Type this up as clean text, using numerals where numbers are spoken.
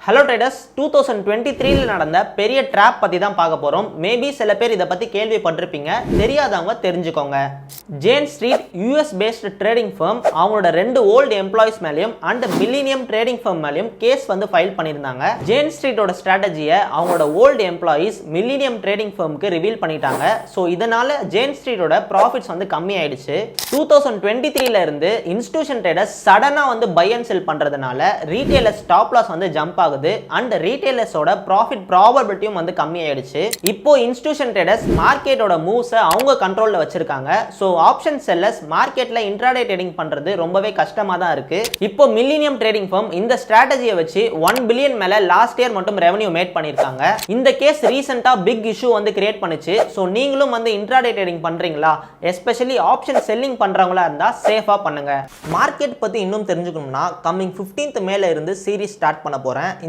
Hello traders 2023 நடந்த பெரிய drop பற்றி தான் பார்க்க போகிறோம். மேபி சில பேர் இதை பற்றி கேள்விப்பட்டிருப்பீங்க, தெரியாதவங்க தெரிஞ்சுக்கோங்க. Jane street US based trading firm அவங்களோட 2 ஓல்டு எம்ப்ளாயிஸ் மேலேயும் அண்ட் மில்லினியம் ட்ரேடிங் ஃபர்ம் மேலேயும் கேஸ் ஃபைல் பண்ணியிருந்தாங்க. ஜேன் ஸ்ட்ரீட்டோட ஸ்ட்ராட்டஜியை அவங்களோட ஓல்டு எம்ப்ளாயிஸ் மில்லினியம் ட்ரேடிங் ஃபர்முக்கு ரிவீல் பண்ணிட்டாங்க. ஸோ இதனால ஜேன் ஸ்ட்ரீட்டோட ப்ராஃபிட்ஸ் கம்மி ஆயிடுச்சு. 2023 இருந்து இன்ஸ்டிடியூஷன் ட்ரேடர்ஸ் சடனாக பை அண்ட் செல் பண்ணுறதுனால ரீட்டெயிலர் ஸ்டாப் லாஸ் ஜம்ப் ஆகுது அண்ட் ரீட்டெயிலர்ஸோட ப்ராஃபிட் ப்ராபபிலிட்டியும் கம்மி ஆயிடுச்சு. இப்போ இன்ஸ்டிடியூஷன் ட்ரேடர்ஸ் மார்க்கெட்டோட மூவ்ஸை அவங்க கண்ட்ரோல்ல வச்சிருக்காங்க. ஸோ ஆப்ஷன் செல்லர்ஸ் மார்க்கெட்ல இன்ட்ராடே ட்ரேடிங் பண்றது ரொம்பவே கஷ்டமா தான் இருக்கு. இப்போ மில்லினியம் ட்ரேடிங் ஃபர்ம் இந்த ஸ்ட்ராட்டஜியை வச்சு 1 பில்லியன் மேல லாஸ்ட் இயர் மட்டும் ரெவன்யூ மேட் பண்ணிருக்காங்க. இந்த கேஸ் ரீசெண்டா பிக் இஷ்யூ கிரியேட் பண்ணுச்சு. ஸோ நீங்களும் இன்ட்ராடே ட்ரேடிங் பண்றீங்களா, எஸ்பெஷலி ஆப்ஷன் செல்லிங் பண்றவங்களா இருந்தா சேஃபா பண்ணுங்க. மார்க்கெட் பத்தி இன்னும் தெரிஞ்சுக்கணும்னா கம்மிங் 15th மேல இருந்து சீரிஸ் ஸ்டார்ட் பண்ண போறேன்.